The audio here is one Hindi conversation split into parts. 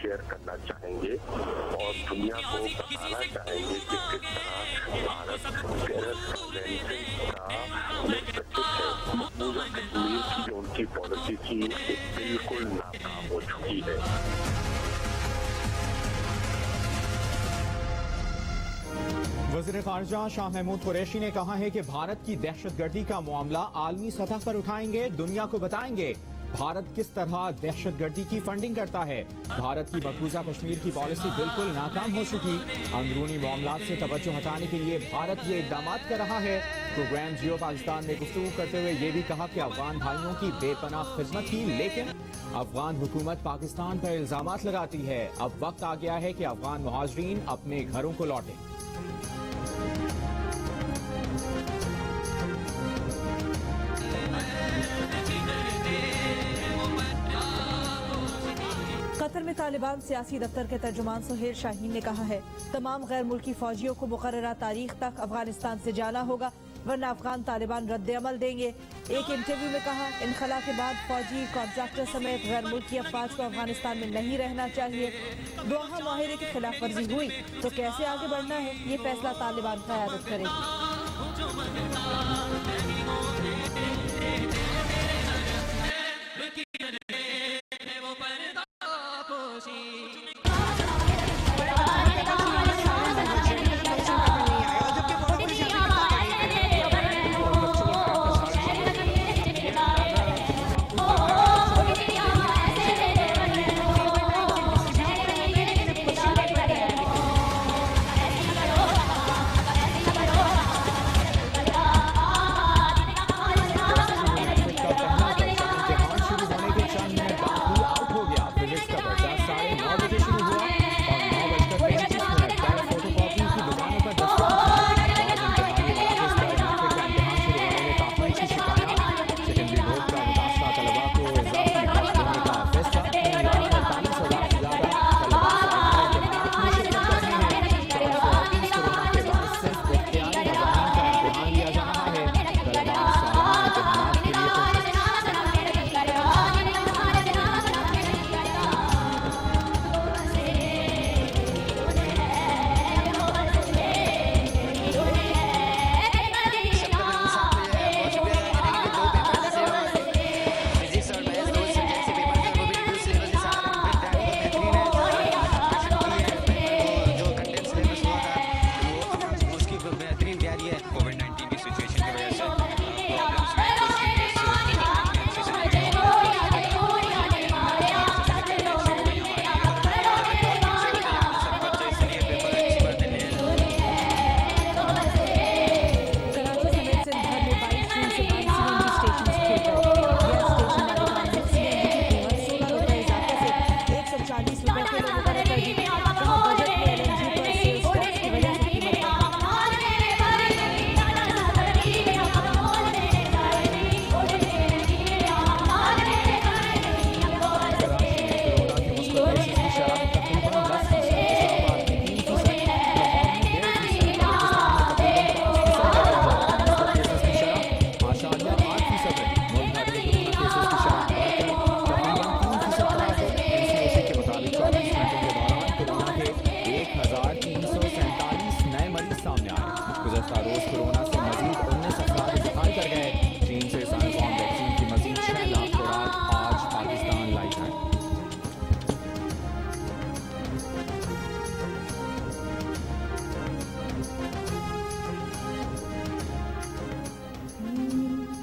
शेयर करना चाहेंगे और दुनिया को बताना चाहेंगे कि किस तरह भारत टेरर प्रिवेंशन का प्रचित है। मकबूजा कश्मीर की जो उनकी पॉलिसी थी बिल्कुल नाकाम हो चुकी है। वज़ीर ख़ारिजा शाह महमूद कुरैशी ने कहा है कि भारत की दहशतगर्दी का मामला आलमी सतह पर उठाएंगे, दुनिया को बताएंगे भारत किस तरह दहशतगर्दी की फंडिंग करता है। भारत की मकबूजा कश्मीर की पॉलिसी बिल्कुल नाकाम हो चुकी। अंदरूनी मामलों से तवज्जो हटाने के लिए भारत ये इक़दाम कर रहा है। प्रोग्राम जियो पाकिस्तान में गुफ्तगू करते हुए ये भी कहा कि अफगान भाइयों की बेपनाह खिदमत की, लेकिन अफगान हुकूमत पाकिस्तान पर इल्जामात लगाती है। अब वक्त आ गया है कि अफगान मुहाजिरीन अपने घरों को लौटें। कतर में तालिबान सियासी दफ्तर के तर्जुमान सुहेल शाहीन ने कहा है, तमाम गैर मुल्की फौजियों को मुकर्ररा तारीख तक अफगानिस्तान से जाना होगा, वरना अफगान तालिबान रद्द अमल देंगे। एक इंटरव्यू में कहा, इनखला के बाद फौजी कॉन्ट्रैक्टर समेत गैर मुल्की अफवाज को अफगानिस्तान में नहीं रहना चाहिए। दोहा माहिरे की खिलाफ वर्जी हुई तो कैसे आगे बढ़ना है, ये फैसला तालिबान क़यादत करेगी।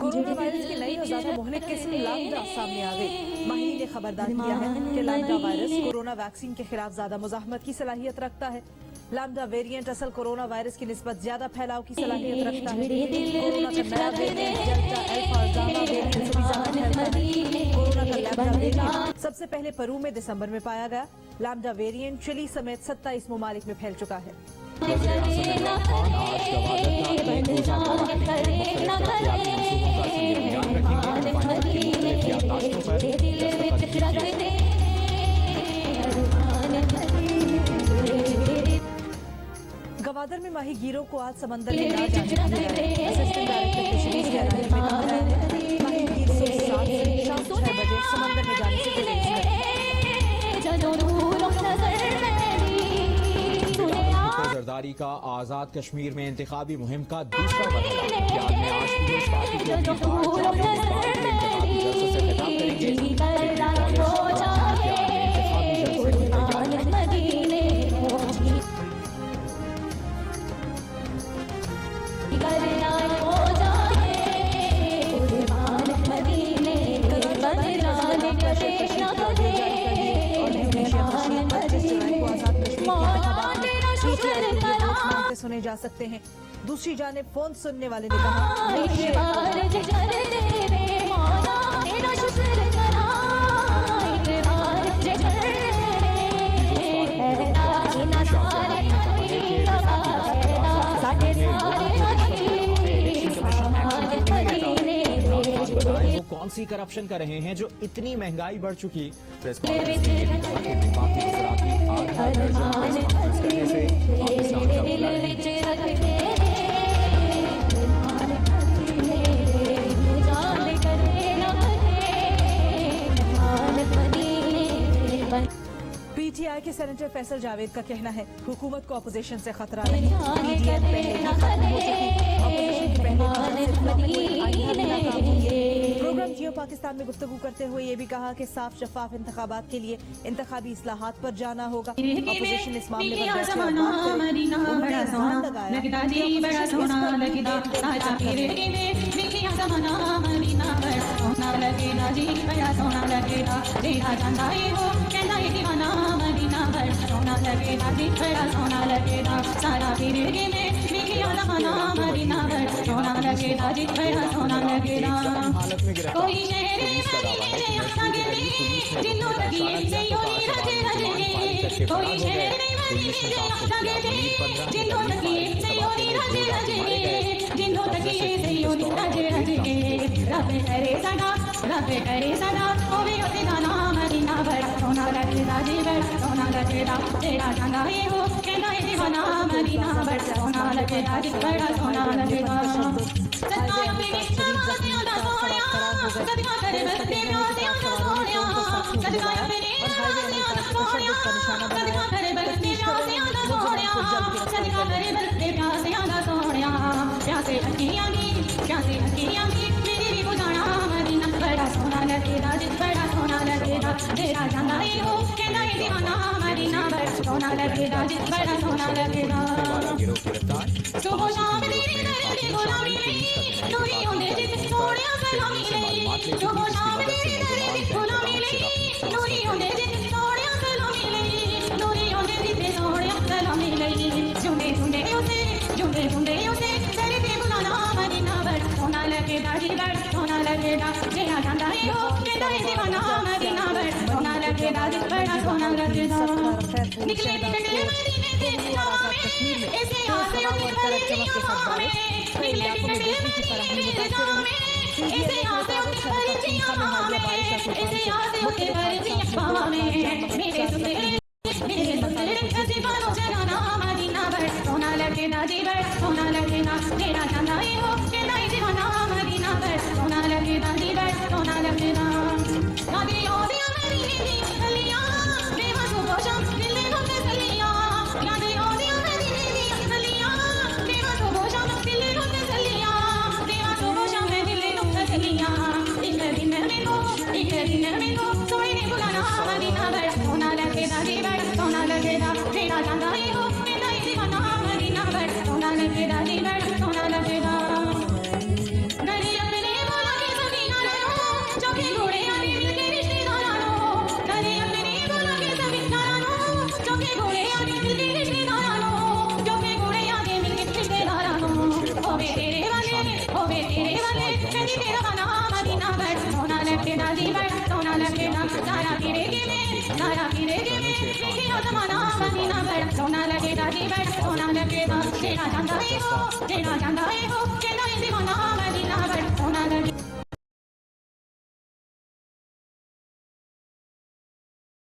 कोरोना वायरस की नई और ज्यादा मुहलिक किस्म लैम्डा सामने आ गई। माहिरीन ने खबरदार किया है कि लैम्डा वायरस कोरोना वैक्सीन के खिलाफ ज्यादा मुजाहमत की सलाहियत रखता है। लैम्डा वेरिएंट असल कोरोना वायरस की निस्बत ज्यादा फैलाव की सलाहियत रखता है। कोरोना का नया वेरिएंट डेल्टा, अल्फा और गामा वेरिएंट से भी ज्यादा फैलता है। कोरोना का लैम्डा वेरिएंट सबसे पहले पेरू में दिसंबर में पाया गया। लैम्डा वेरिएंट चिली समेत 27 ममालिक में फैल चुका है। गवादर में माहीगीरों को आज समंदर में ना जाने की हिदायत। असिस्टेंट डायरेक्टर फिशरीज के अलावा में कहा गया है माहीगीर सुबह 7 से शाम 6 बजे समंदर में जाने से गुरेज करें। जारी का आज़ाद कश्मीर में इंतखाबी मुहिम का दूसरा मरहला। क्या में आज पीपल्स पार्टी के उम्मीदवार जावेद इकबाल के इंतखाबी जलसे से खिताब करेंगे। सुने जा सकते हैं। दूसरी जानिब फोन सुनने वाले ने कहा वो कौन सी करप्शन कर रहे हैं जो इतनी महंगाई बढ़ चुकी। प्रेस कॉन्फ्रेंस में ये भी कहा कि विभाग की वज़रात आधा दर्जन करने से पाकिस्तान का बुरा है। पीटीआई के सेनेटर फैसल जावेद का कहना है हुकूमत को अपोजिशन से खतरा नहीं। पीटीआई पहले ही खत्म हो चुकी, अपोजिशन की पहले प्रोग्राम जियो पाकिस्तान में गुफ्तगू करते हुए ये भी कहा कि साफ शफाफ इंतखाबात के लिए इंतखाबी इस्लाहात पर जाना होगा। अपोजिशन इस मामले पर बैठे और कोई शहर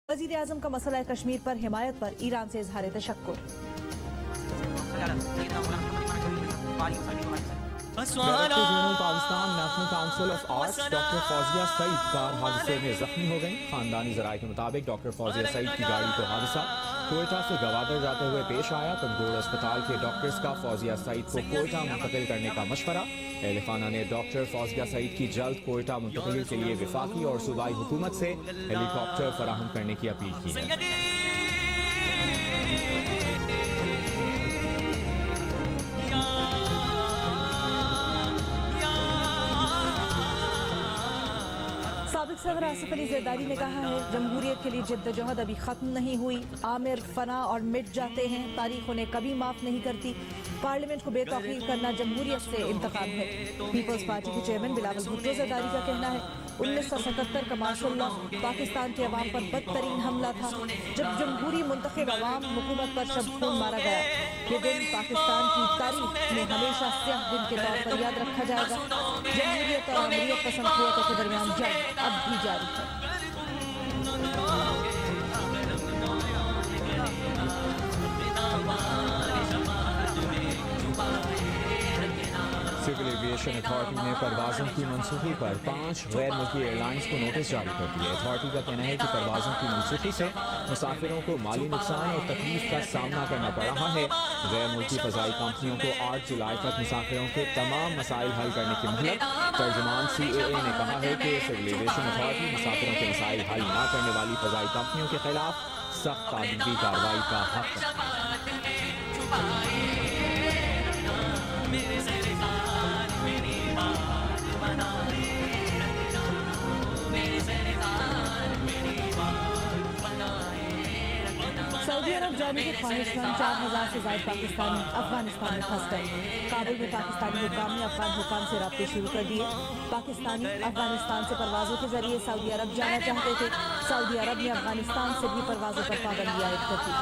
वज़ीर आज़म का मसला कश्मीर पर हिमायत पर ईरान से इजहार तशक्कुर। Director general Pakistan national council of arts doctor Fauzia Saeed car हादसे में जख्मी हो गई। खानदानी जराये के मुताबिक डॉक्टर फौजिया सईद की गाड़ी को हादसा कोयटा से गवादर जाते हुए पेश आया। कमजोर अस्पताल के डॉक्टर्स का फौजिया सईद को कोयटा मुंतकिल करने का मशवरा। अहले खाना ने डॉक्टर फौजिया सईद की जल्द कोयटा मुंतकिली के लिए वफाकी और सूबाई हुकूमत से हेलीकॉप्टर फराहम करने की अपील की है। साबिक सदर आसिफ अली जरदारी ने कहा है, जमहूरियत के लिए जिद्दोजहद अभी खत्म नहीं हुई। आमिर फना और मिट जाते हैं, तारीख उन्हें कभी माफ नहीं करती। पार्लियामेंट को बेतौकीर करना जमहूरियत से इंतखाब है। पीपल्स पार्टी के चेयरमैन बिलावल भुट्टो जरदारी का कहना है, 1977 का मार्शल लॉ पाकिस्तान के अवाम पर बदतरीन हमला था, जब जमहूरी मुंतखब अवाम हुकूमत पर शब खून मारा गया। ये दिन पाकिस्तान की तारीख में हमेशा स्याह दिन के तौर पर याद रखा जाएगा। जमहूरियत और अमरीयत पसंद कुव्वतों के दरमियान जंग अब भी जारी है। सिविल एविएशन अथॉरिटी ने परवाज़ों की मनसूखी पर 5 गैर मुल्की एयरलाइंस को नोटिस जारी कर दिए। अथॉरिटी का कहना है कि परवाज़ों की मनसूखी से मुसाफिरों को माली नुकसान और तकलीफ का सामना करना पड़ रहा है। गैर मुल्की फ़ज़ाई कंपनियों को 8 जुलाई तक मुसाफिरों के तमाम मसाइल हल करने की मोहलत। तर्जुमान CAA ने कहा है कि सिविल एविएशन अथॉरिटी मुसाफिरों के मसाइल हल न करने वाली फ़ज़ाई कंपनियों के खिलाफ सख्त कानूनी कार्रवाई का हक रखता है। सऊदी अरब जाने के ख्वाहिशमंद 4000 से ज्यादा पाकिस्तानी अफगानिस्तान में फंस गए। काबुल में पाकिस्तानी हुक्काम ने अफगान हुक्काम से राब्ते शुरू कर दिए। पाकिस्तानी अफगानिस्तान से परवाजों के जरिए सऊदी अरब जाना चाहते थे। सऊदी अरब ने अफगानिस्तान से भी परवाजों पर पाबंदी आयद कर दी।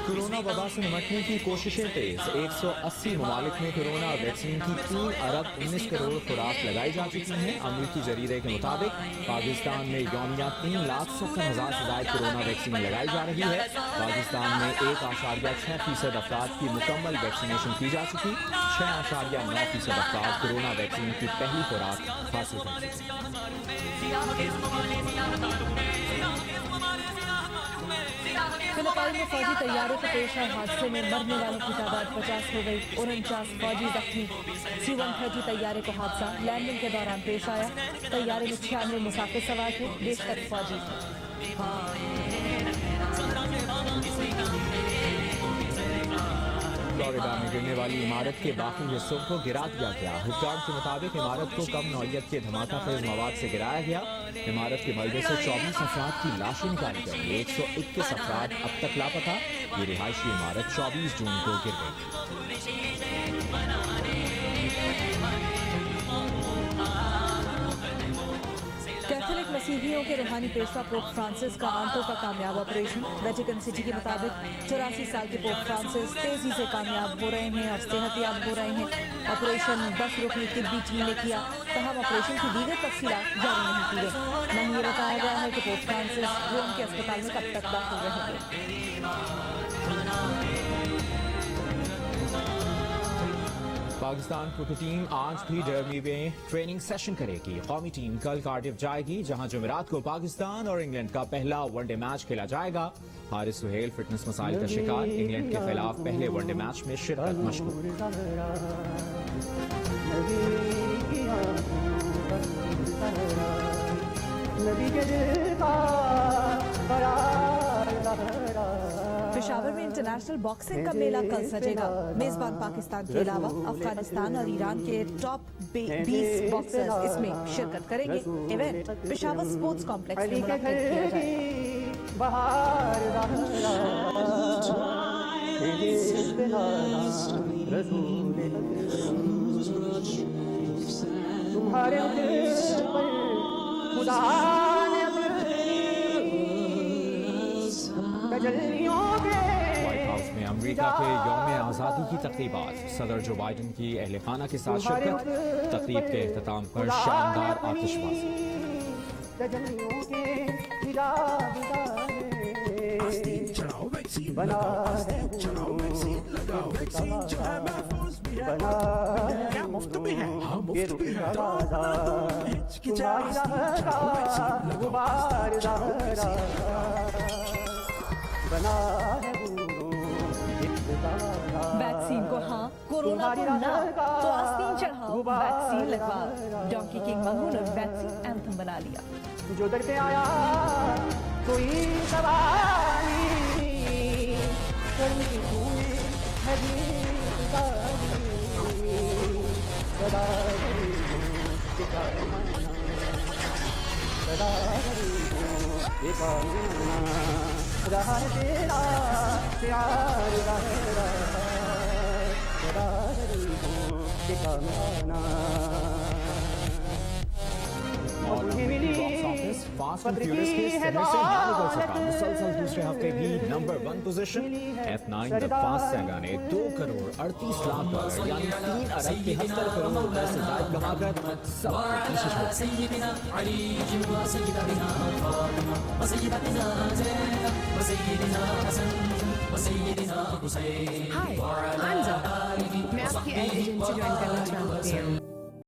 कोरोना वबा से निपटने की कोशिशें तेज। 180 ममालिक में कोरोना वैक्सीन की 3 अरब 19 करोड़ खुराक लगाई जा चुकी हैं। अमरीकी जरीदे के मुताबिक पाकिस्तान में यौमिया 3,70,000 से ज्यादा कोरोना वैक्सीन लगाई जा रही है। पाकिस्तान में 1.6% अफराद की मुकम्मल वैक्सीनेशन की जा चुकी। 6.9% अफराद कोरोना वैक्सीन की पहली खुराक हासिल कर चुके। फिलिपाइन में फौजी तैयारों के पेश आए हादसे में मरने वालों की तादाद 50 हो गई। 49 फौजी जख्मी। C-130 तैयारे को हादसा लैंडिंग के दौरान पेश आया। तैयारे में 96 मुसाफिर सवार थे, 63 फौजी थे। फ्लोरिडा में गिरने वाली इमारत के बाकी हिस्सों को गिरा दिया गया। हुक्काम के मुताबिक इमारत को कम नौइयत के धमाका खेज मवाद से गिराया गया। इमारत के मलबे से 24 अफराद की लाशें निकाली गई। 121 अफराद अब तक लापता। ये रिहायशी इमारत 24 जून को गिर गई। कैथोलिक मसीहियों के रूहानी पेशवा पोप फ्रांसिस का आंतों का कामयाब ऑपरेशन। वेटिकन सिटी के मुताबिक 84 साल के पोप फ्रांसिस तेजी से कामयाब हो रहे हैं और सेहतयाब हो रहे हैं। ऑपरेशन 10 रुकनी तिब्बी टीम ने किया, तहम ऑपरेशन की दीगर तफसीलात जारी नहीं की गई। नहीं ये बताया गया है कि पोप फ्रांसिस रोम के अस्पताल में कब तक दाखिल रहेंगे। पाकिस्तान क्रिकेट टीम आज भी डर्बी में ट्रेनिंग सेशन करेगी। कौमी टीम कल कार्डिफ जाएगी, जहां जुमेरात को पाकिस्तान और इंग्लैंड का पहला वनडे मैच खेला जाएगा। हारिस सुहेल फिटनेस मसाइल का शिकार, इंग्लैंड के खिलाफ पहले वनडे मैच में शिरकत मशगूल। पेशावर में इंटरनेशनल बॉक्सिंग का मेला कल सजेगा। मेजबान पाकिस्तान के अलावा अफगानिस्तान और ईरान के टॉप 20 बॉक्सर्स इसमें शिरकत करेंगे। इवेंट पेशावर स्पोर्ट्स कॉम्प्लेक्स में मुनक्किद किया व्हाइट हाउस में अमेरिका के यौम आज़ादी की तक़रीबात। सदर जो बाइडन की अहले खाना के साथ शिरकत। तक़रीब के अख्ताम पर शानदार आतिशबाजी। मुफ्त में है। तुम्हारी राह का गुबार ज़हरा बना है वैक्सीन को हाँ, कोरोना को ना, तो आस्तीन चढ़ाओ, वैक्सीन लगवाओ। डोंकी किंग मंगू ने वैक्सीन एंथम बना लिया। जो दर पे आया कोई सवारी करनी तूने है दीदारी सदा गरीबों के कामना सदा गरीबों के कामना रहा है तेरा प्यार रहा सदा गरीबों के कामना और box office fast and furious के शहर से ना निकल सका। मुसलसल दूसरे हफ्ते भी number 1 position. F9 the fast saga ने 2 करोड़ 38 लाख डॉलर यानी 3 अरब 73 करोड़ रुपए से ज्यादा कमाकर हाय, मैं आपकी एजेंसी ज्वाइन करना चाहती हूँ।